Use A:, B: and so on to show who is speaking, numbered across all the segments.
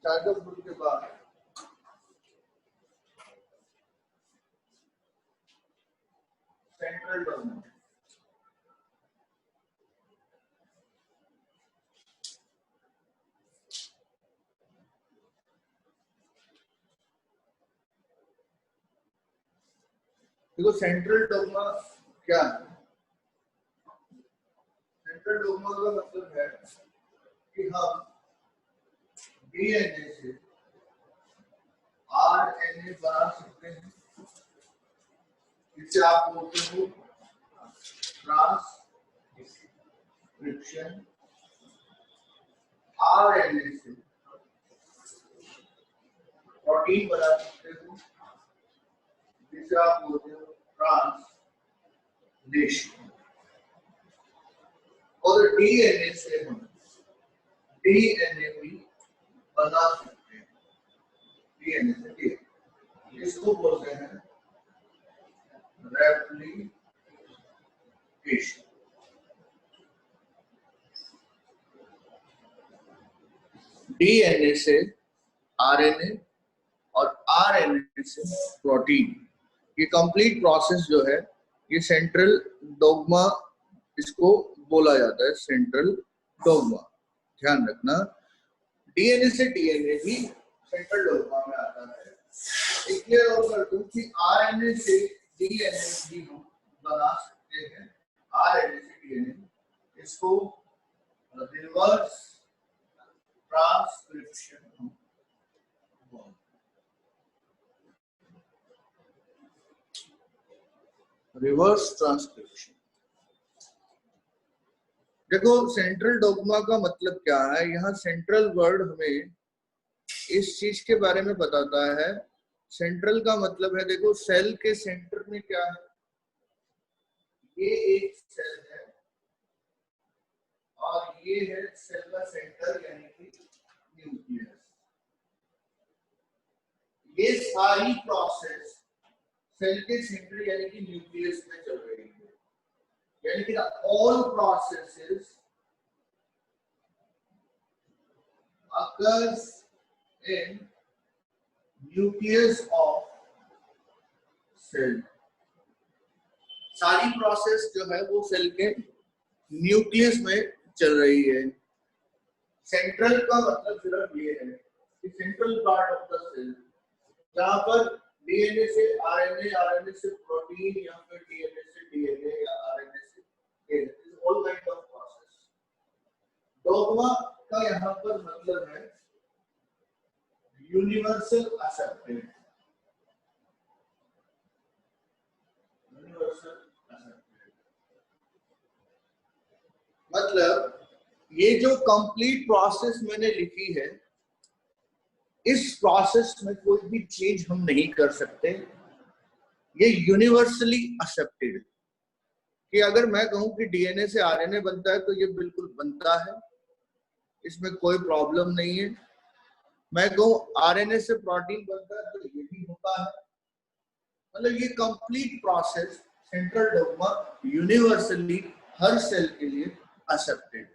A: शाजापुर के बाद central dogma. देखो सेंट्रल डोगमा क्या है? सेंट्रल डोगमा का मतलब है कि हम डीएनए से आरएनए बना सकते हैं, जिसे आप बोलते हो ट्रांसक्रिप्शन। आरएनए से प्रोटीन बना सकते हो, जिसे आप बोलते हो ट्रांसलेशन। और डीएनए से हम डीएनए भी बना सकते हैं। डीएनए से डीएनए, इसको बोलते हैं रेप्लिकेशन। डीएनए से आरएनए और आरएनए से प्रोटीन, ये कंप्लीट प्रोसेस जो है ये सेंट्रल डोगमा इसको बोला जाता है, सेंट्रल डोगमा। ध्यान रखना, डीएनए से डीएनए भी सेंट्रल डोगमा में आता है। इसलिए और कर दूं कि आरएनए से डीएनए भी हम बना सकते हैं। आरएनए से डीएनए, इसको रिवर्स ट्रांसक्रिप्शन रिवर्स ट्रांसक्रिप्शन। देखो सेंट्रल डोगमा का मतलब क्या है, यहाँ सेंट्रल वर्ड हमें इस चीज के बारे में बताता है। सेंट्रल का मतलब है, देखो सेल के सेंटर में क्या है, ये एक सेल है और ये है सेल का सेंटर यानी कि न्यूक्लियस। ये सारी प्रोसेस सेल के सेंटर यानी कि न्यूक्लियस में चल रही है, यानी कि all processes occurs in nucleus of cell। सारी प्रोसेस जो है वो सेल के न्यूक्लियस में चल रही है। सेंट्रल का मतलब सिर्फ ये है कि central part of the cell, जहां पर डीएनए से आरएनए, आरएनए से प्रोटीन, या फिर डीएनए से डीएनए या आरएनए से DNA, all kind of process. Dogma का यहाँ पर मतलब है यूनिवर्सल एक्सेप्टेड। यूनिवर्सल एक्सेप्टेड मतलब ये जो कंप्लीट प्रोसेस मैंने लिखी है, इस प्रोसेस में कोई भी चेंज हम नहीं कर सकते। ये यूनिवर्सली एक्सेप्टेड कि अगर मैं कहूं कि डीएनए से आरएनए बनता है तो ये बिल्कुल बनता है, इसमें कोई प्रॉब्लम नहीं है। मैं कहूं आरएनए से प्रोटीन बनता है तो ये भी होता है। मतलब ये complete process central dogma universally हर सेल के लिए एक्सेप्टेड।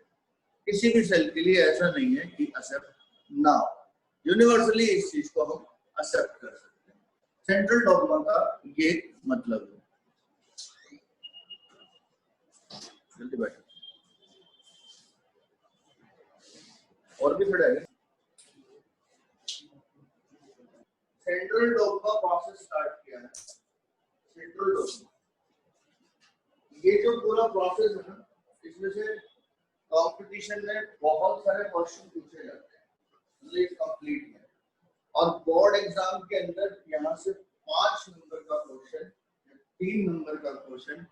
A: किसी भी सेल के लिए ऐसा नहीं है कि एक्सेप्ट ना हो, यूनिवर्सली इस चीज को हम एक्सेप्ट कर सकते हैं। सेंट्रल डोगमा का ये मतलब है। जल्दी बैठो, और भी खड़ा है। सेंट्रल डोगमा प्रोसेस स्टार्ट किया है। सेंट्रल डोगमा, ये जो पूरा प्रोसेस है ना, इसमें से कंपटीशन में बहुत सारे क्वेश्चन पूछे जाते हैं, मतलब कंप्लीट है। और बोर्ड एग्जाम के अंदर यहाँ से 5 नंबर का क्वेश्चन, 3 नंबर का क्वेश्चन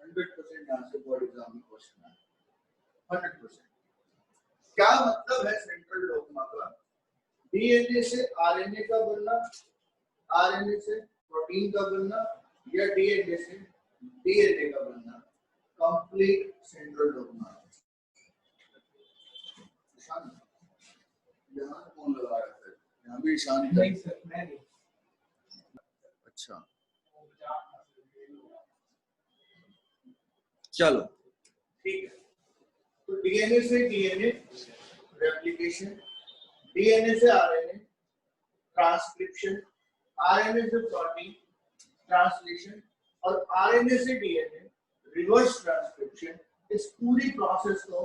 A: 100% यहाँ से बोर्ड एग्जाम में क्वेश्चन आए 100%। क्या मतलब है सेंट्रल डोगमा का? डीएनए से आरएनए का बनना, आरएनए से प्रोटीन का बनना, या डीएनए से डीएनए का बनना, कंप्लीट सेंट्रल डोगमा। यहाँ कौन लगा रहा है? यहाँ भी ईशान नहीं सर, मैं नहीं। अच्छा चलो ठीक है। तो डीएनए से डीएनए रेप्लिकेशन, डीएनए से आरएनए ट्रांसक्रिप्शन, आरएनए से प्रोटीन ट्रांसलेशन और आरएनए से डीएनए रिवर्स ट्रांसक्रिप्शन, इस पूरी प्रोसेस को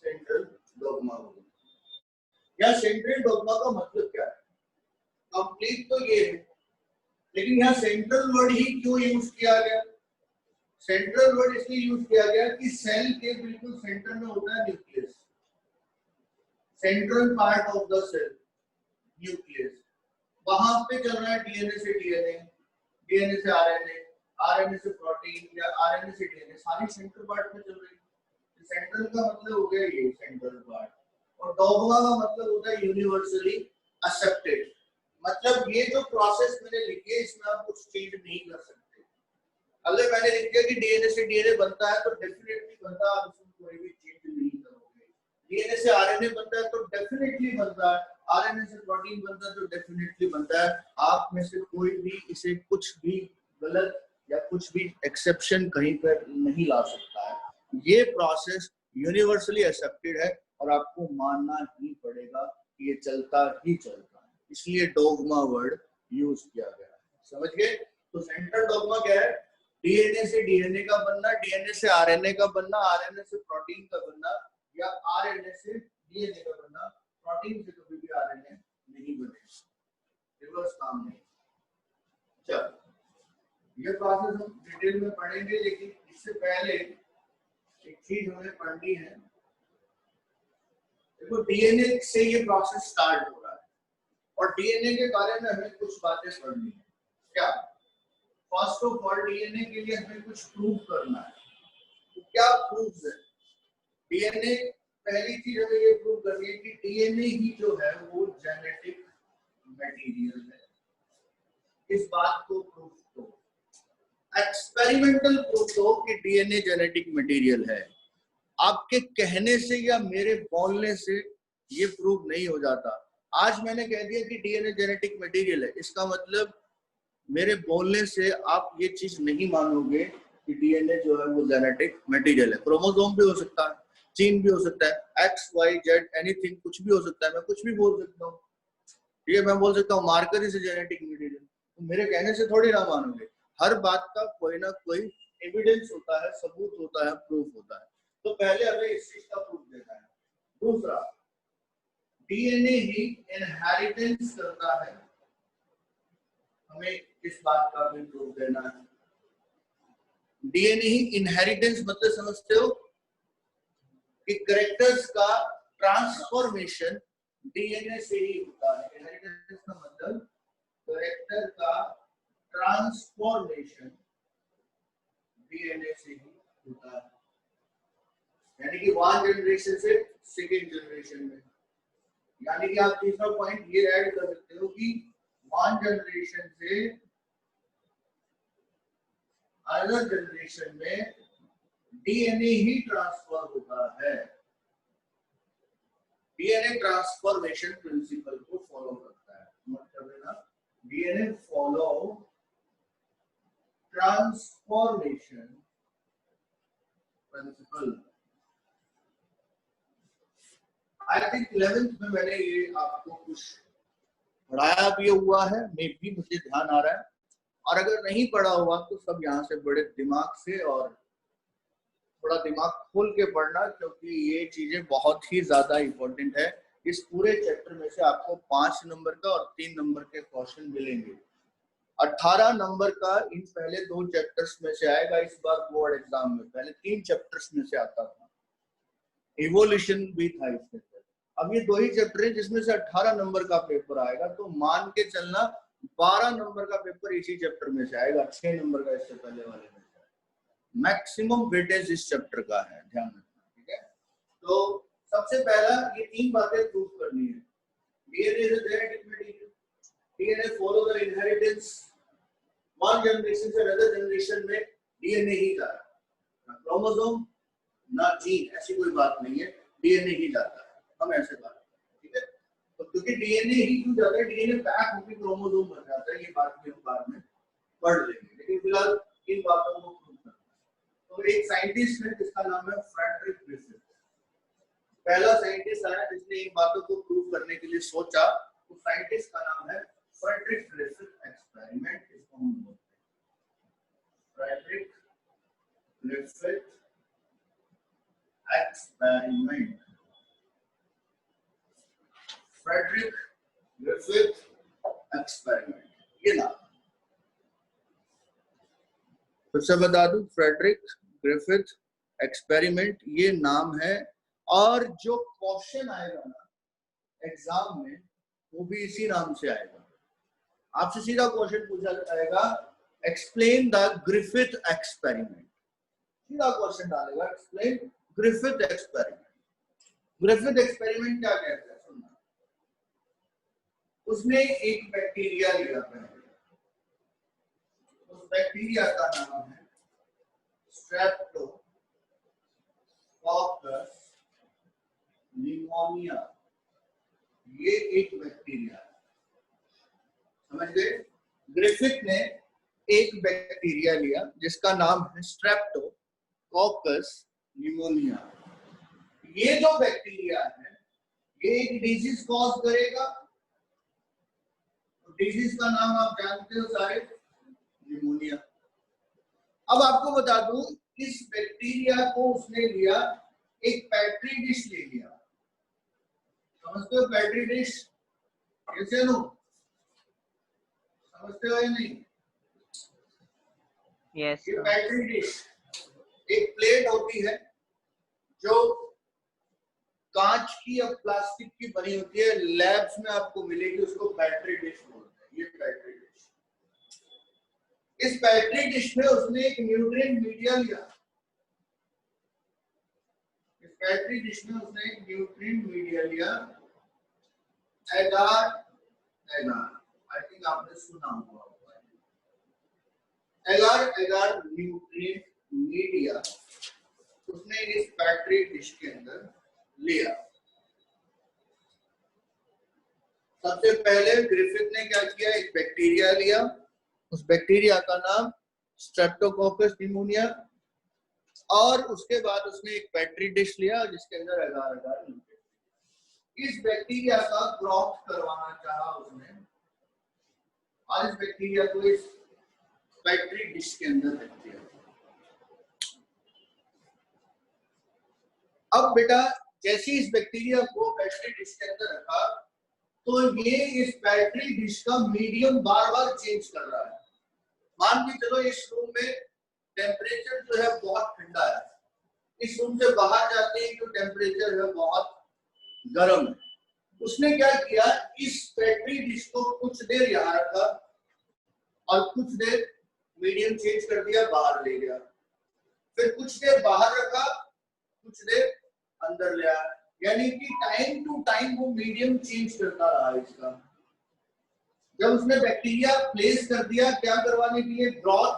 A: सेंट्रल डॉग्मा बोलते हैं। या सेंट्रल डॉग्मा का मतलब क्या है? कंप्लीट तो ये है, लेकिन यहाँ सेंट्रल वर्ड ही क्यों यूज किया गया? सेंट्रल वर्ड इसलिए यूज किया गया कि सेल के बिल्कुल सेंटर में होता है nucleus, central part of the cell nucleus. वहां पे चल रहा है डीएनए से डीएनए, डीएनए से आरएनए, आरएनए से प्रोटीन या आरएनए से डीएनए, सारी सेंट्रल पार्ट में चल रही है। सेंट्रल का मतलब हो गया ये सेंट्रल पार्ट, और डॉग्मा का मतलब होता है यूनिवर्सली एक्सेप्टेड। मतलब ये जो प्रोसेस मैंने लिखी है इसमें आप कुछ चेंज नहीं कर सकते। अगर मैंने लिख दिया कि डीएनए से डीएनए बनता है तो डेफिनेटली बनता है, आप इसमें कोई भी चेंज नहीं करोगे। डीएनए से आरएनए बनता है तो डेफिनेटली बनता है, आरएनए से प्रोटीन बनता है तो डेफिनेटली बनता है। आप में से कोई भी इसे कुछ भी गलत या कुछ भी एक्सेप्शन कहीं पर नहीं ला सकता है। ये प्रोसेस यूनिवर्सली एक्सेप्टेड है और आपको मानना ही पड़ेगा कि ये चलता ही चलता है, इसलिए डॉग्मा वर्ड यूज किया गया है। समझ गए? तो सेंट्रल डॉग्मा क्या है? डीएनए से डीएनए का बनना, डीएनए से आरएनए का बनना, आरएनए से प्रोटीन का बनना, या आरएनए से डीएनए का बनना। प्रोटीन से कभी भी आरएनए नहीं बनेगा, रिवर्स काम नहीं। चलो ये प्रोसेस हम डिटेल में पढ़ेंगे, लेकिन इससे पहले एक चीज हमें पढ़नी है। देखो डीएनए से ये प्रोसेस स्टार्ट हो रहा है और डीएनए के बारे में हमें कुछ बातें पढ़नी है। क्या? फर्स्ट ऑफ ऑल डीएनए के लिए हमें कुछ प्रूफ करना है। तो क्या प्रूफ है? डीएनए, पहली चीज हमें ये प्रूफ करनी है कि डीएनए ही जो है वो जेनेटिक मटेरियल है। इस बात को प्रूफ दो, एक्सपेरिमेंटल प्रूफ दो कि डीएनए जेनेटिक मटेरियल है। आपके कहने से या मेरे बोलने से ये प्रूफ नहीं हो जाता। आज मैंने कह दिया कि डीएनए जेनेटिक मटेरियल है, इसका मतलब मेरे बोलने से आप ये चीज नहीं मानोगे कि डीएनए जो है वो जेनेटिक मटेरियल है। क्रोमोसोम भी हो सकता है, जीन भी हो सकता है, एक्स वाई जेड एनीथिंग, कुछ भी हो सकता है। मैं कुछ भी बोल सकता हूँ, ठीक है? मैं बोल सकता हूँ मार्कर इज जेनेटिक मटेरियल, तो मेरे कहने से थोड़ी ना मानोगे। हर बात का कोई ना कोई एविडेंस होता है, सबूत होता है, प्रूफ होता है। तो पहले हमें इस चीज का प्रूफ देना है। दूसरा, डीएनए ही इनहेरिटेंस करता है, हमें इस बात का भी प्रूफ देना है। डीएनए ही इनहेरिटेंस मतलब समझते हो कि कैरेक्टर्स का ट्रांसफॉर्मेशन डीएनए से ही होता है। इनहेरिटेंस का मतलब कैरेक्टर का ट्रांसफॉर्मेशन डीएनए से ही होता है, यानी कि वन जनरेशन से सेकेंड जनरेशन में। यानी कि आप तीसरा पॉइंट ये ऐड कर सकते हो कि वन जनरेशन से अदर जनरेशन में डीएनए ही ट्रांसफर होता है। डीएनए ट्रांसफॉर्मेशन प्रिंसिपल को फॉलो करता है। मतलब DNA follow transformation principle. I think 11th में मैंने ये आपको कुछ पढ़ाया भी हुआ है, मे भी मुझे ध्यान आ रहा है, और अगर नहीं पढ़ा हुआ तो सब यहाँ से बड़े दिमाग से और थोड़ा दिमाग खोल के पढ़ना, क्योंकि ये चीजें बहुत ही ज्यादा इंपॉर्टेंट है। इस पूरे चैप्टर में से आपको 5 नंबर का और 3 नंबर के क्वेश्चन मिलेंगे। 18 नंबर का इन पहले 2 चैप्टर्स में से आएगा इस बार बोर्ड एग्जाम में। पहले 3 चैप्टर्स में से आता था, इवोल्यूशन भी था इसमें। अब ये 2 ही चैप्टर है जिसमें से 18 नंबर का पेपर आएगा, तो मान के चलना 12 नंबर का पेपर इसी चैप्टर में से आएगा, 6 नंबर का इससे पहले वाले में से। मैक्सिमम वेटेज इस चैप्टर का है, ध्यान रखना, ठीक है? तो सबसे पहला ये 3 बातें प्रूव करनी है। DNA is a genetic material, DNA follow the inheritance, one generation से अदर जनरेशन में डीएनए ही जा रहा है, ना क्रोमोसोम ना जीन, ऐसी कोई बात नहीं है, डीएनए ही जाता है। हम ऐसे बात करें, ठीक है? तो क्योंकि डीएनए ही क्यों जाता है, डीएनए पैक होकर क्रोमोसोम बन जाता है, ये बात भी हम बाद में पढ़ लेंगे, लेकिन फिलहाल इन बातों को प्रूव करना है। तो एक साइंटिस्ट है जिसका नाम है फ्रेडरिक ग्रिफिथ, पहला साइंटिस्ट आया जिसने इन बातों को प्रूव करने के लिए सोचा, तो साइंटिस्ट का नाम है फ्रेडरिक ग्रिफिथ एक्सपेरिमेंट। इसको हम बोलते हैं Frederick Griffith experiment. Frederick Griffith experiment, ये नाम फिर से बता दूं, फ्रेडरिक ग्रिफिथ एक्सपेरिमेंट ये नाम है। और जो क्वेश्चन आएगा ना एग्जाम में वो भी इसी नाम से आएगा। आपसे सीधा क्वेश्चन पूछा जाएगा, एक्सप्लेन द ग्रिफिथ एक्सपेरिमेंट। सीधा क्वेश्चन डालेगा, explain Griffith experiment. Griffith experiment क्या कहते हैं सुनना। उसने एक बैक्टीरिया लिया पहले, उस बैक्टीरिया का नाम है स्ट्रेप्टोकोकस निमोनिया। ये एक बैक्टीरिया है, समझ गए। ग्रिफिथ ने एक बैक्टीरिया लिया जिसका नाम है स्ट्रेप्टोकोकस निमोनिया। ये जो बैक्टीरिया है ये एक डिजीज कॉज करेगा। डिजीज का नाम आप जानते हो सारे, निमोनिया। अब आपको बता दूं, इस बैक्टीरिया को उसने लिया, एक पेट्री डिश ले लिया। समझते हो पेट्री डिश कैसे लो, समझते हो या नहीं?
B: यस।
A: ये पेट्री डिश एक प्लेट होती है जो कांच की या प्लास्टिक की बनी होती है, लैब्स में आपको मिलेगी, उसको पेट्री डिश बोलते हैं। ये पेट्री डिश, इस पेट्री डिश में उसने एक न्यूट्रिएंट मीडिया लिया। इस पेट्री डिश में उसने एक न्यूट्रिएंट मीडिया लिया, एगार एगार, आई थिंक आपने सुना होगा, एगार एगार न्यूट्रिएंट मीडिया उसने इस पेट्री डिश के अंदर लिया। सबसे पहले ग्रिफिथ ने क्या किया, एक बैक्टीरिया लिया, उस बैक्टीरिया का नाम स्ट्रेप्टोकोकस निमोनिया, और उसके बाद उसने एक पेट्री डिश लिया जिसके अंदर एगार एगार न्यूट्रिएंट। इस बैक्टीरिया का ग्रोथ करवाना चाहा उसने, और इस बैक्टीरिया को इस पेट्री डिश के अंदर रख दिया। अब बेटा जैसे इस बैक्टीरिया को पेट्री डिश के अंदर रखा, तो ये इस पेट्री डिश का मीडियम बार बार चेंज कर रहा है। मान के चलो इस रूम में टेम्परेचर जो है बहुत ठंडा है, इस रूम से बाहर जाते ही जो टेम्परेचर है बहुत गर्म है। उसने क्या किया, इस पेट्री डिश को कुछ देर यहाँ रखा और कुछ देर मीडियम चेंज कर दिया, बाहर ले गया, फिर कुछ देर बाहर रखा, कुछ देर अंदर ले आया, यानी कि टाइम टू टाइम वो मीडियम चेंज करता रहा इसका। जब उसने बैक्टीरिया प्लेस कर दिया, क्या करवाने के लिए, ग्रोथ,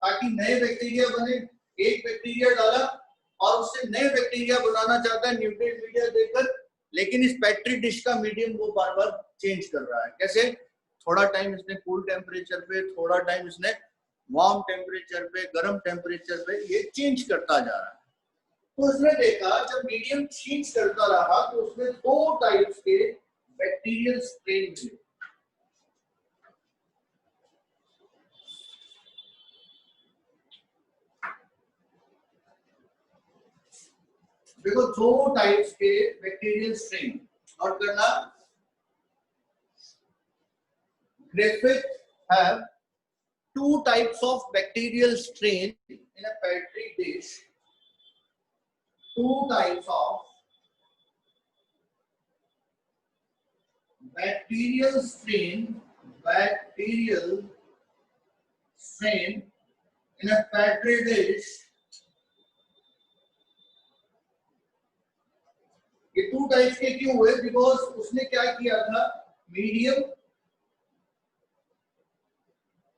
A: ताकि नए बैक्टीरिया बने, एक बैक्टीरिया डाला और उससे नए बैक्टीरिया बनाना चाहता है न्यूट्रिएंट मीडिया देकर, लेकिन इस पेट्री डिश का मीडियम वो बार बार चेंज कर रहा है। कैसे, थोड़ा टाइम इसने कूल टेम्परेचर पे, थोड़ा टाइम इसने वार्म टेम्परेचर पे, गर्म टेम्परेचर पे, ये चेंज करता जा रहा है। तो उसने देखा जब मीडियम चेंज करता रहा तो उसमें दो टाइप्स के बैक्टीरियल स्ट्रेन मिले। देखो दो टाइप्स के बैक्टीरियल स्ट्रेन, नोट करना। Griffith have two types of bacterial strain in a petri dish. Two types of bacterial strain in a petri dish. ये टू टाइप्स के क्यों हुए? बिकॉज उसने क्या किया था, मीडियम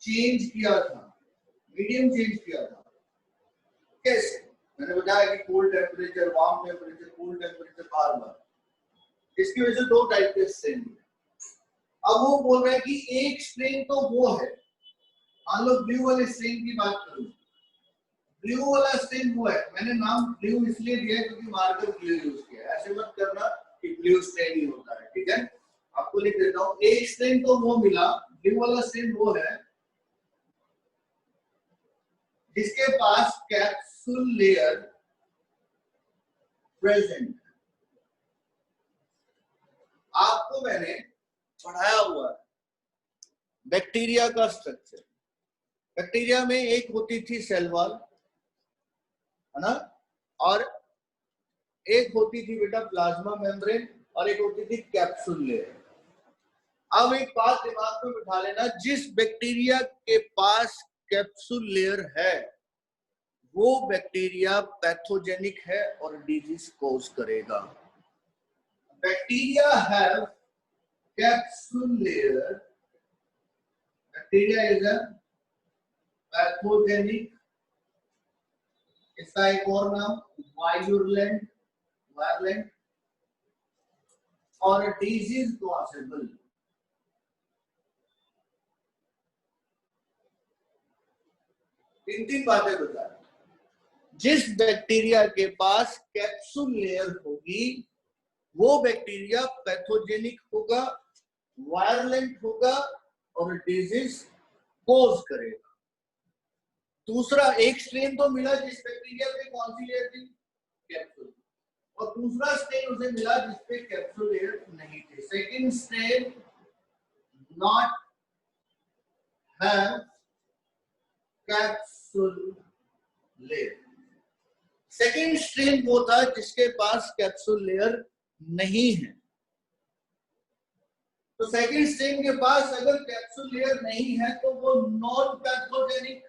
A: चेंज किया था, मीडियम चेंज किया था। कैसे? मैंने बताया कि cool temperature, warm temperature, cool temperature, बार बार। इसकी वजह से दो टाइप के स्ट्रेन है। अब वो बोल रहा है कि एक स्ट्रेन तो वो है, मान लो ब्लू वाले स्ट्रेन की बात करूं, ब्लू वाला स्ट्रेन वो है, मैंने नाम ब्लू इसलिए दिया है क्योंकि मार्कर ब्लू यूज किया है, ऐसे मत करना कि ब्लू स्ट्रेन ही होता है, ठीक है। आपको लिख देता हूं, एक स्ट्रेन तो वो मिला, ब्लू वाला स्ट्रेन वो है जिसके पास कैप्सूल लेयर प्रेजेंट। आपको मैंने पढ़ाया हुआ है बैक्टीरिया का स्ट्रक्चर। बैक्टीरिया में एक होती थी सेल वॉल, है ना, और एक होती थी बेटा प्लाज्मा मेम्ब्रेन, और एक होती थी कैप्सूल लेयर। अब एक बात दिमाग में बिठा लेना, जिस बैक्टीरिया के पास कैप्सूल लेयर है वो बैक्टीरिया पैथोजेनिक है और डिजीज कॉज करेगा। Bacteria have capsule layer, bacteria is a pathogenic, इसका एक और नाम वायरुलेंट, वायरलेंट और डिजीज कॉजेबल। तीन बातें बता। जिस बैक्टीरिया के पास कैप्सूल लेयर होगी वो बैक्टीरिया पैथोजेनिक होगा, वायरलेंट होगा और डिजीज कॉज करेगा। दूसरा, एक स्ट्रेन तो मिला जिस बैक्टीरिया पे कौन सी लेयर थी, कैप्सूल, और दूसरा स्ट्रेन उसे मिला जिसपे कैप्सूल लेयर नहीं थी। Second strain not have capsule layer. Second strain वो था जिसके पास कैप्सूल लेयर नहीं है। तो सेकेंड स्ट्रेन के पास अगर कैप्सूल लेयर नहीं है तो वो नॉन पैथोजेनिक,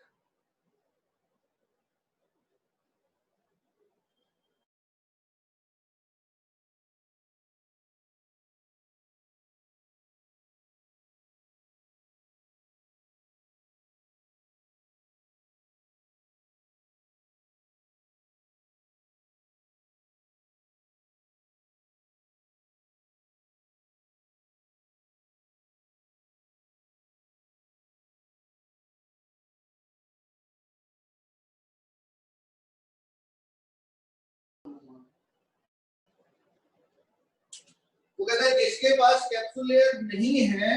A: वो कहता है जिसके पास कैप्सूल लेयर नहीं है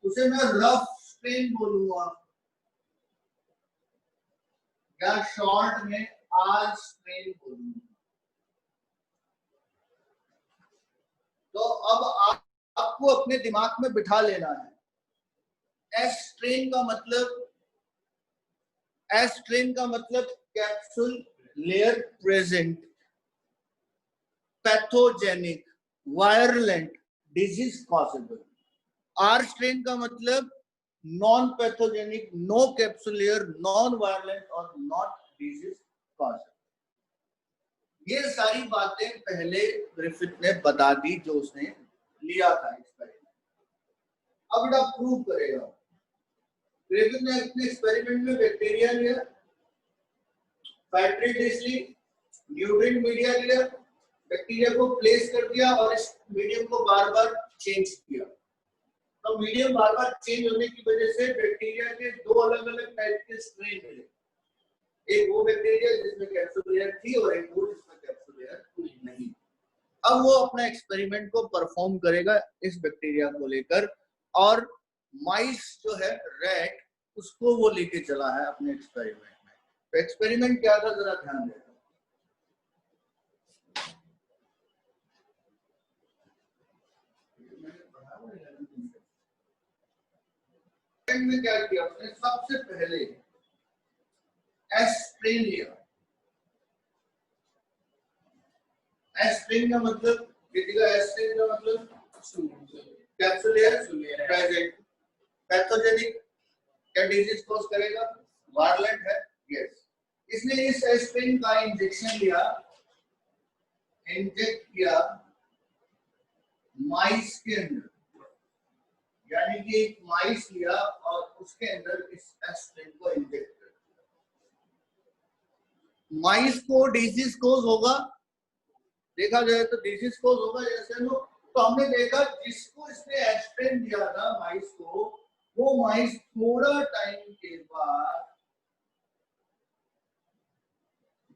A: उसे मैं रफ स्ट्रेन बोलूंगा या शॉर्ट में आर स्ट्रेन बोलूंगा। तो अब आपको अपने दिमाग में बिठा लेना है, एस स्ट्रेन का मतलब, एस स्ट्रेन का मतलब capsule layer present, pathogenic, virulent, disease causable. R strain का मतलब non pathogenic, no capsule layer, non virulent और नॉट डिजीज कॉजेबल। ये सारी बातें पहले ग्रिफिथ ने बता दी जो उसने लिया था एक्सपेरिमेंट। अब बेटा प्रूव करेगा। ग्रिफिथ ने अपने एक्सपेरिमेंट में बैक्टीरिया लिया, पेट्री डिश ली, न्यूट्रिएंट मीडिया लिया, बैक्टीरिया को प्लेस कर दिया और इस मीडियम को बार बार चेंज किया। तो मीडियम बार बार चेंज होने की वजह से बैक्टीरिया के दो अलग अलग टाइप के स्ट्रेन मिले। एक वो बैक्टीरिया जिसमें कैप्सूल लेयर थी और एक वो जिसमें कैप्सूल लेयर नहीं। अब वो अपना एक्सपेरिमेंट को परफॉर्म करेगा इस बैक्टीरिया को लेकर, और माइस जो है रैट, उसको वो लेके चला है अपने एक्सपेरिमेंट में। तो एक्सपेरिमेंट क्या था जरा ध्यान देना। में क्या किया उसने, सबसे पहले एस्प्रिन लिया। एस्प्रिन का मतलब एस्प्रिन का मतलब कैप्सूल लेयर प्रेजेंट, पैथोजेनिक, क्या डिजीज कॉज करेगा, वायरलेंट है, यस। इसने इस एस्प्रिन का इंजेक्शन लिया, इंजेक्ट किया माइस के अंदर, यानी कि एक माइस लिया और उसके अंदर इस एस्प्रिन को इंजेक्ट कर दिया। माइस को डिजीज कॉज होगा, देखा जाए तो डिजीज कॉज होगा जैसे लोग। तो हमने देखा जिसको इसने एस्प्रिन दिया था माइस को, वो माइस थोड़ा टाइम के बाद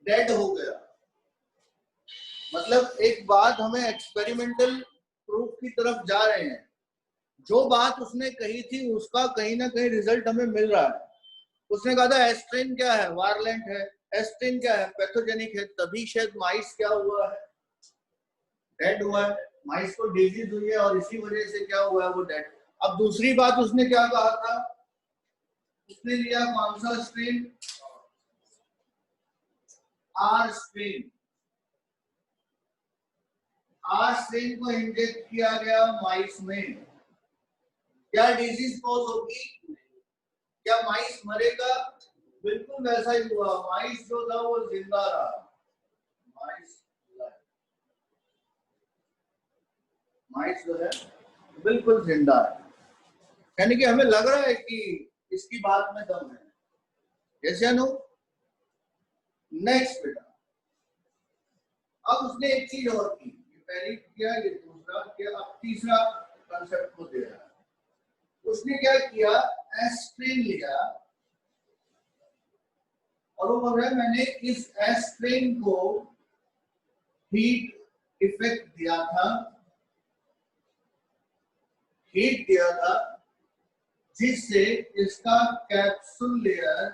A: डेड हो गया। मतलब एक बात हमें एक्सपेरिमेंटल प्रूफ की तरफ जा रहे हैं, जो बात उसने कही थी उसका कहीं ना कहीं रिजल्ट हमें मिल रहा है। उसने कहा था एस्ट्रिन क्या है, वायरलेंट है, एस्ट्रिन क्या है, पैथोजेनिक है, तभी शायद माइस क्या हुआ है, डेड हुआ है, माइस को डिजीज हुई है और इसी वजह से क्या हुआ है, वो डेड। अब दूसरी बात उसने क्या कहा था, उसने लिया कौन सा strain, R strain. R strain को इंजेक्ट किया गया माइस में, क्या डिजीज कॉज होगी, क्या माइस मरेगा, बिल्कुल वैसा ही हुआ। माइस जो था वो जिंदा रहा, माइस जो है बिल्कुल जिंदा है। यानी कि हमें लग रहा है कि इसकी बात में दम है। जैसे अनु नेक्स्ट बेटा, अब उसने एक चीज और की, पहली किया, ये दूसरा किया, अब तीसरा कंसेप्ट को दे रहा है। उसने क्या किया, एस्ट्रिन लिया और वो बोल रहा है मैंने इस एस्ट्रिन को हीट इफेक्ट दिया था, हीट दिया था, जिससे इसका कैप्सूल लेयर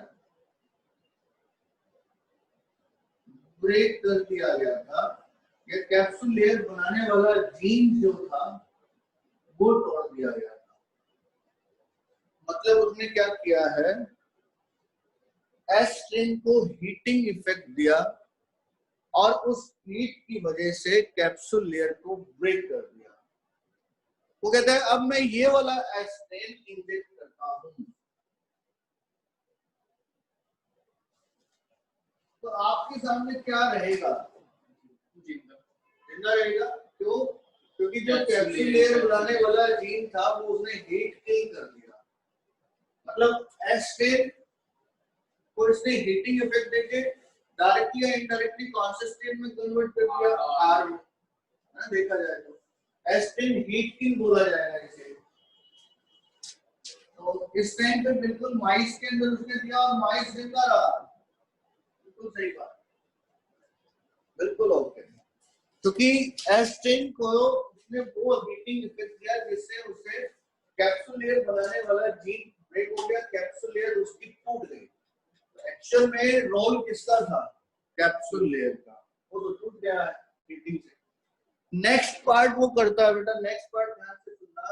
A: ब्रेक कर दिया गया था। ये कैप्सूल लेयर बनाने वाला जीन जो था वो तोड़ दिया गया था। मतलब उसने क्या किया है, एस्ट्रिन को हीटिंग इफेक्ट दिया और उस हीट की वजह से कैप्सूल लेयर को ब्रेक कर दिया। वो कहता है अब मैं ये वाला एस्ट्रिन इंजेक्ट करता हूं तो आपके सामने क्या रहेगा, जिंदा रहेगा। क्यों, क्योंकि जो कैप्सूल लेयर बनाने वाला जीन था वो उसने हीट किल कर दिया। मतलब एस्ट्रिन को इसने हीटिंग इफेक्ट देके डायरेक्टली या इनडायरेक्टली कॉन्सिस्टेंट में कन्वर्ट कर दिया आर में, ना देखा जाए तो एस्ट्रिन हीट किल बोला जाएगा इसे। तो इस टाइम पे बिल्कुल माइस के अंदर उसने दिया और माइस जिंदा रहा, बिल्कुल सही बात, बिल्कुल ओके। क्योंकि एस्ट्रिन को उसने वो हीटिंग इफेक्ट दिया जिससे उसे कैप्सूल लेयर बनाने वाला जीन ब्रेक हो गया, कैप्सूल लेयर उसकी टूट गई। एक्चुअल में रोल किसका था, कैप्सूल लेयर का, वो तो टूट गया है हीटिंग से। नेक्स्ट पार्ट वो करता है बेटा, नेक्स्ट पार्ट ध्यान से सुनना।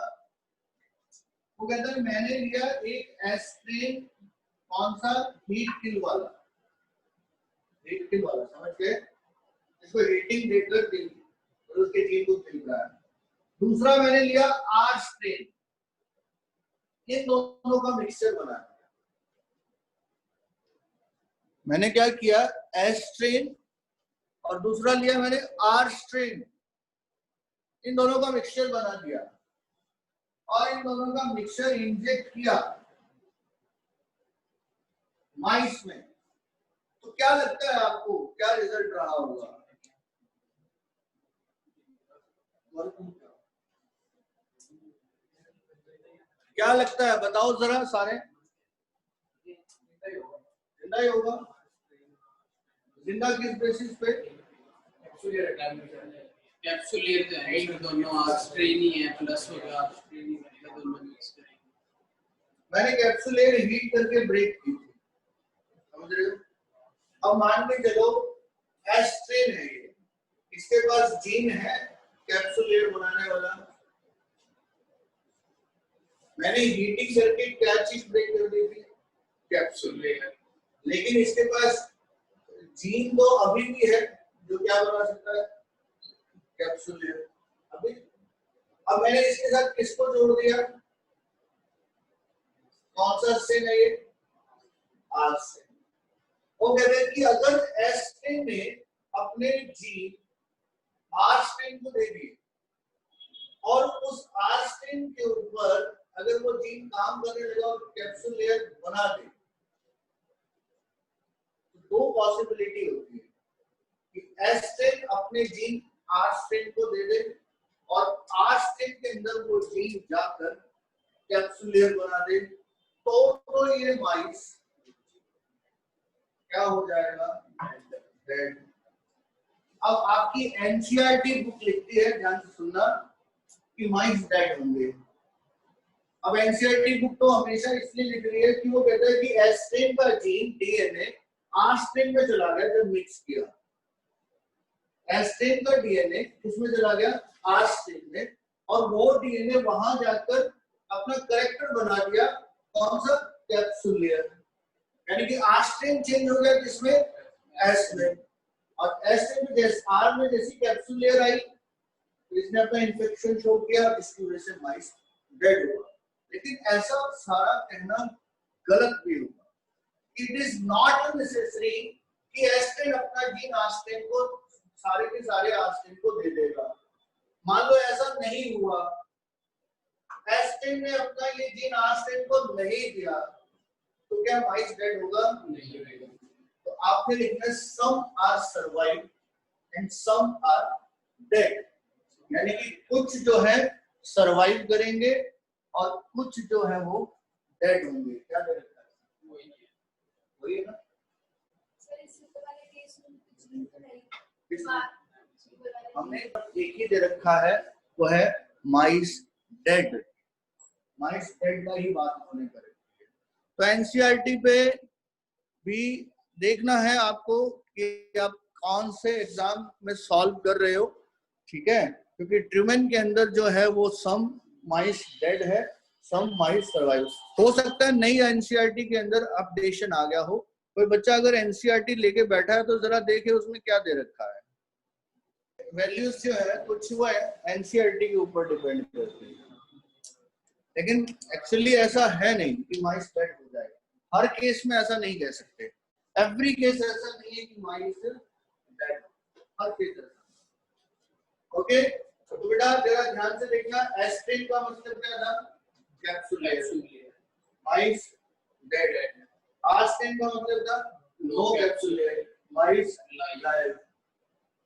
A: वो कहता है मैंने लिया एक एस्ट्रिन, कौन सा, हीट किल वाला, हीट किल वाला, समझ गए, इसको हीटिंग देकर किल और उसके जीन को किल रहा है। दूसरा मैंने लिया आर स्ट्रेन, इन दोनों का मिक्सचर बनाया। मैंने क्या किया, एस्ट्रिन और दूसरा लिया मैंने आर स्ट्रेन, इन दोनों का मिक्सचर बना दिया और इन दोनों का मिक्सचर इंजेक्ट किया माइस में। तो क्या लगता है आपको क्या रिजल्ट रहा होगा, क्या लगता है बताओ जरा सारे, जिंदा ही होगा। जिंदा किस बेसिस पे,
B: कैप्सूल लेयर का है, दोनों स्ट्रेन ही है, प्लस हो गया स्ट्रेन ही, मतलब दोनों मिक्स करेंगे।
A: मैंने कैप्सूल लेयर हीट करके ब्रेक की थी, समझ रहे हो। अब मान के चलो एस्ट्रिन है ये, इसके पास जीन है कैप्सूल लेयर बनाने वाला, मैंने हीटिंग करके क्या चीज ब्रेक कर दी थी, कैप्सूल लेयर। लेकिन इसके पास जीन तो अभी भी है जो क्या बना सकता है, कैप्सूल लेयर अभी। अब मैंने इसके साथ किसको जोड़ दिया, कौन सा स्ट्रेन है ये, आर स्ट्रेन। वो कहते हैं कि अगर एस्ट्रिन ने अपने जीन आर स्ट्रेन को दे दिए और उस आर स्ट्रेन के ऊपर अगर वो जीन काम करने लगा और कैप्सूल लेयर बना दे, तो दो पॉसिबिलिटी होती है कि एस्ट्रिन अपने जीन आर स्ट्रेन को दे दे और आर स्ट्रेन के अंदर वो जीन जाकर कैप्सूल लेयर बना दे, तो ये माइस क्या हो जाएगा, डेड। अब आपकी एनसीईआरटी बुक लिखती है, ध्यान से सुनना, कि माइस डेड होंगे। अब एनसीईआरटी बुक तो हमेशा इसलिए लिख रही है कि वो कहता है कि एस स्ट्रेन का जीन डीएनए आर स्ट्रेन में चला गया जब मिक्स किया। एस स्ट्रेन का डीएनए किसमें चला गया? आर स्ट्रेन में, और वो डीएनए वहां जाकर अपना करेक्टर बना दिया, कौन सा? Capsule layer. यानी कि आर स्ट्रेन चेंज हो गया किसमें? एस में, और एस में जैसे आर में जैसी कैप्सूल लेयर आई तो इसने अपना इन्फेक्शन शो किया, इसकी वजह से माइस डेड हुआ। लेकिन ऐसा सारा कहना गलत भी होगा। इट इज नॉट नेसेसरी कि एस्ट्रेन अपना जीन आस्ट्रेन को, सारे के सारे आस्ट्रेन को दे देगा। मान लो ऐसा नहीं हुआ, एस्ट्रेन ने अपना ये जीन आस्ट्रेन को नहीं दिया, तो क्या माइस डेड होगा? नहीं होगा। तो आपने लिखना है some are survive and some are dead, यानी कि कुछ जो है सर्वाइव करेंगे और कुछ जो है वो डेड होंगे। क्या दे रखा है? वही है ना। हमने एक ही दे रखा है, वो है माइस डेड। माइस डेड का ही बात उन्होंने कर रखी है। तो एनसीईआरटी पे भी देखना है आपको कि आप कौन से एग्जाम में सॉल्व कर रहे हो, ठीक है, क्योंकि ट्रूमैन के अंदर जो है वो सम माइस डेड है, सम माइस सर्वाइव। हो सकता है नई एनसीईआरटी के अंदर अपडेशन आ गया हो। कोई बच्चा अगर एनसीईआरटी लेके बैठा है तो जरा देखे उसमें क्या दे रखा है। वैल्यूज जो है कुछ हुआ है एनसीईआरटी के ऊपर डिपेंड करती है, लेकिन एक्चुअली ऐसा है नहीं कि माइस डेड हो जाएगा। हर केस में ऐसा नहीं कह सकते। एवरी केस ऐसा नहीं है कि माइस डेड, हर केस ऐसा। ओके, तो बेटा जरा ध्यान से देखना, एस्ट्रिन का मतलब क्या था? Capsule layer. माइस डेड है। आस्ट्रिन का मतलब था नो कैप्सूल लेयर, माइस लाइव।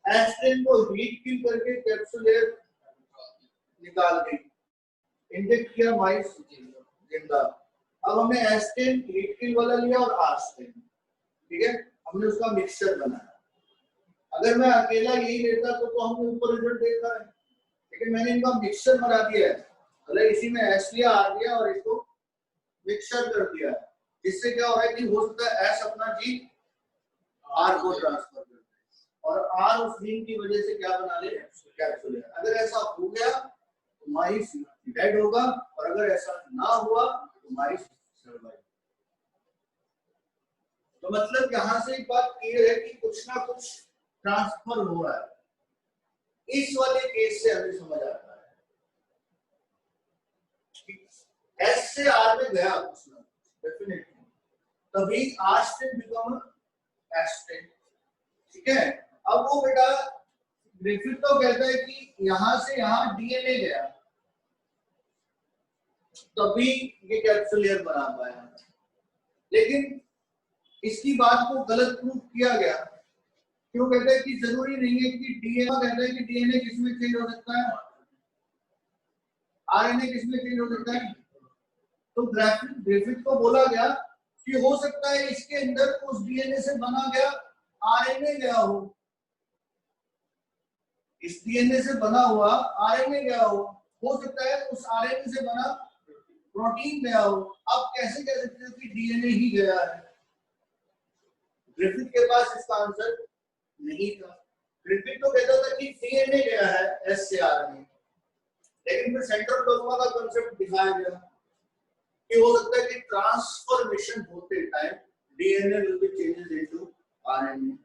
A: एस्ट्रिन को हीट किल करके कैप्सूल लेयर निकाल दी, इंजेक्ट किया, माइस जिंदा। अब हमने एस्ट्रिन हीट किल वाला लिया और आस्ट्रिन, ठीक है, हमने उसका मिक्सचर बनाया। अगर मैं अकेला यही लेता तो हमने ऊपर रिजल्ट देखा है, लेकिन मैंने इनका मिक्सचर बना दिया है। मतलब इसी में एस लिया, आर लिया और इसको मिक्सचर कर दिया, जिससे क्या हो रहा है कि हो सकता है एस अपना जीन आर को ट्रांसफर कर दे और आर उस जीन की वजह से क्या बना ले? कैप्सूल। अगर ऐसा हो गया तो माइस डेड होगा, और अगर ऐसा ना हुआ तो माइस सर्वाइव। तो मतलब यहां से एक बात क्लियर है कि कुछ ना कुछ ट्रांसफर हो रहा है। इस वाले केस से हमें समझ आता है एस से आर में गया कुछ ना डेफिनेटली, तभी आर से बिकम एस्ट्रिन, ठीक है। अब वो बेटा ग्रिफिथ तो कहता है कि यहां से यहां डीएनए गया तभी ये कैप्सूल लेयर बना पाया, लेकिन इसकी बात को गलत प्रूफ किया गया। क्यों कहते हैं कि जरूरी नहीं है कि डीएनए, कहता है कि डीएनए किसमें चेंज हो सकता है? आरएनए किसमें चेंज हो सकता है? तो ग्रिफिथ को बोला गया कि हो सकता है इसके अंदर उस डीएनए से बना गया आरएनए गया हो, इस डीएनए से बना हुआ आरएनए गया हो सकता है उस आरएनए से बना प्रोटीन गया हो। अब कैसे कह सकते हो कि डीएनए ही गया है? ग्रिफिथ के पास इसका आंसर नहीं था। ग्रिफिथ तो कहता था कि डीएनए गया है एस से आर में, लेकिन फिर सेंट्रल डोग्मा का कांसेप्ट दिखाया गया कि हो सकता है कि ट्रांसफॉर्मेशन होते time DNA will be changes into RNA,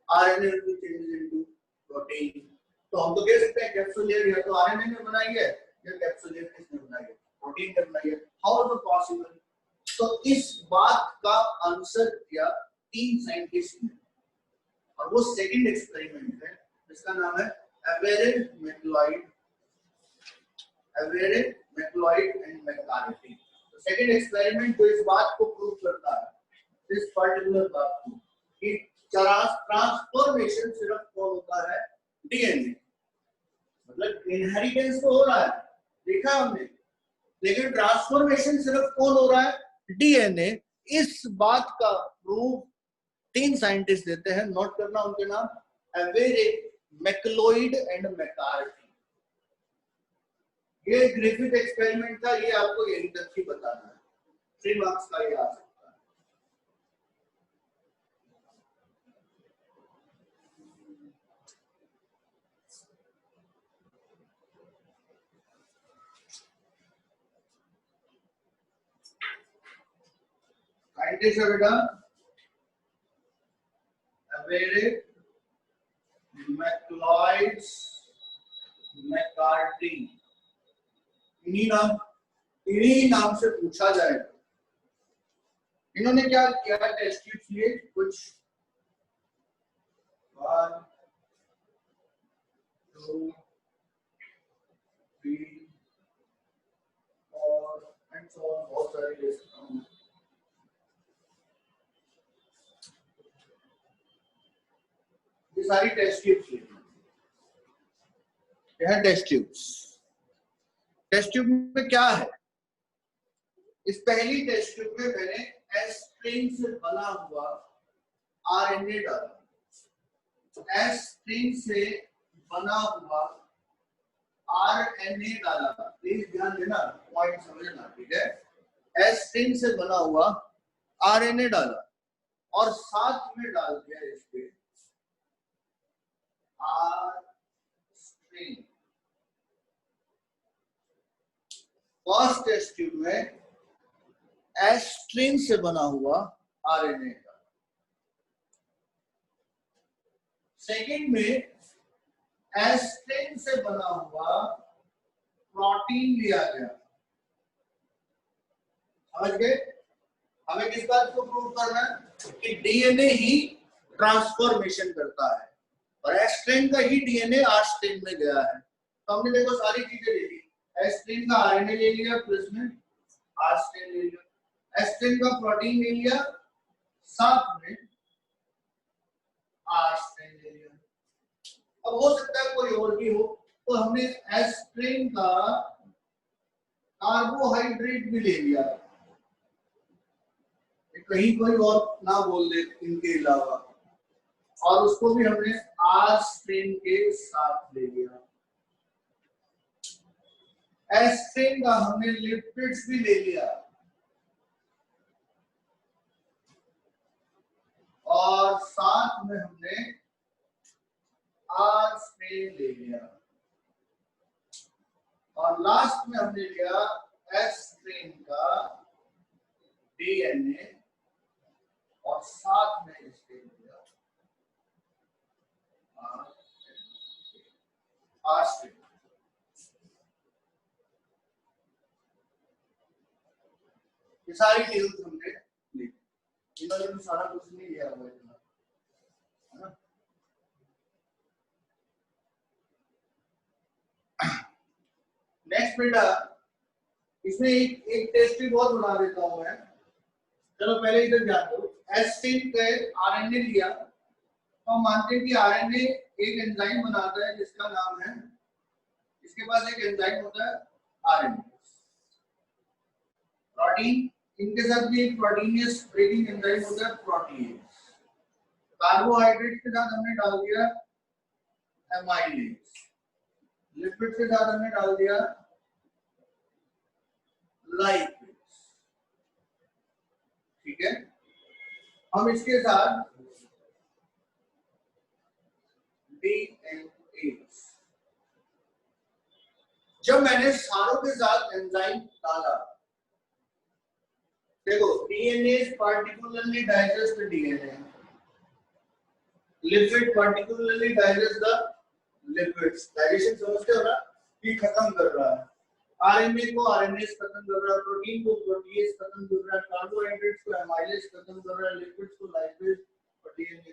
A: RNA will be changes into protein. तो हम तो कह सकते हैं कैप्सूल लेयर या तो आरएनए ने बनाई है या कैप्सूल लेयर किसने बनाई है? प्रोटीन ने बनाई है। How is it possible? तो इस बात का आंसर दिया 3 साइंटिस्ट ने, और वो सेकंड एक्सपेरिमेंट है जिसका नाम है एवेरेन मैक्लॉइड एंड मैककार्टी। तो सेकंड एक्सपेरिमेंट जो इस बात को प्रूव करता है, इस पर्टिकुलर बात को, कि ट्रांसफॉर्मेशन सिर्फ कौन होता है? डीएनए। मतलब इनहेरिटेंस तो हो रहा है, देखा हमने, लेकिन ट्रांसफॉर्मेशन सिर्फ कौन हो रहा है? डीएनए। इस बात का प्रूफ 3 साइंटिस्ट देते हैं, नोट करना उनके नाम, एवेरे, मैकलॉयड एंड मैकार्टी। ये ग्रिफिथ एक्सपेरिमेंट था, ये आपको यही तक ही बताना है, 3 मार्क्स का ये आ सकता है। साइंटिस्ट है बेटा एवेरे, मैकलॉयड, मैकार्टी, इन्हीं नाम से पूछा जाएगा। इन्होंने क्या किया, टेस्ट ट्यूब्स लिए कुछ 1 2 3 4 एंड सो ऑन, बहुत सारी ले सकता हूं। ये सारी टेस्ट ट्यूब्स ली, यह टेस्ट ट्यूब्स। टेस्ट ट्यूब में क्या है, इस पहली टेस्ट ट्यूब में मैंने एस्ट्रिन से बना हुआ आरएनए डाला, एस्ट्रिन से बना हुआ आरएनए डाला, प्लीज ध्यान देना, पॉइंट समझना, ठीक है। एस्ट्रिन से बना हुआ आरएनए डाला और साथ में डाल दिया इसके आरएनए। फर्स्ट टेस्ट ट्यूब में एस्ट्रिन से बना हुआ आरएनए का, सेकेंड में एस्ट्रिन से बना हुआ प्रोटीन लिया गया। समझ गए? हमें किस बात को प्रूव करना है कि डीएनए ही ट्रांसफॉर्मेशन करता है और एस्ट्रिन का ही डीएनए आरएनए में गया है। तो हमने देखो सारी चीजें ले ली, एस्ट्रिन का आरएनए ले लिया, प्लस में आरएनए ले लिया, एस्ट्रिन का प्रोटीन ले लिया, साथ में आरएनए ले लिया। अब हो सकता है कोई और भी हो, तो हमने एस्ट्रिन का कार्बोहाइड्रेट भी ले लिया, कहीं कोई और ना बोल दे इनके अलावा, और उसको भी हमने आरएनए के साथ ले लिया। एस्ट्रिन का हमने लिपिड्स भी ले लिया और साथ में हमने आरएनए ले लिया और लास्ट में हमने लिया एस्ट्रिन का डीएनए और साथ में इसके लिया आरएनए। ये सारी टेबल्स हमने ली, इन्होंने भी सारा कुछ नहीं लिया हुआ है ना। नेक्स्ट बेटा, इसमें एक टेस्ट भी बहुत बना देता हूं मैं। चलो पहले इधर ध्यान दो, एस्ट्रिन का आरएनए लिया, तो हम मानते हैं कि आरएनए एक एंजाइम बनाता है जिसका नाम है, इसके पास एक एंजाइम होता है आरएनए। प्रोटीन, इनके साथ भी एक प्रोटीनियस ब्रेकिंग एंजाइम होता है प्रोटीएज। कार्बोहाइड्रेट के साथ हमने डाल दिया एमाइलेज, लिपिड के साथ हमने डाल दिया लाइपेज, ठीक है। हम इसके साथ डीएनए, जब मैंने सारों के साथ एंजाइम डाला, देखो DNA particularly digest the DNA, lipid particularly digest the lipids, digestion समझते हो ना, ये खत्म कर रहा है, आरएनए को आरएनएस खत्म कर रहा है, प्रोटीन को प्रोटीएज खत्म कर रहा है, कार्बोहाइड्रेट्स को एमाइलेज खत्म कर रहा है, लिपिड्स को लाइपेज और डीएनए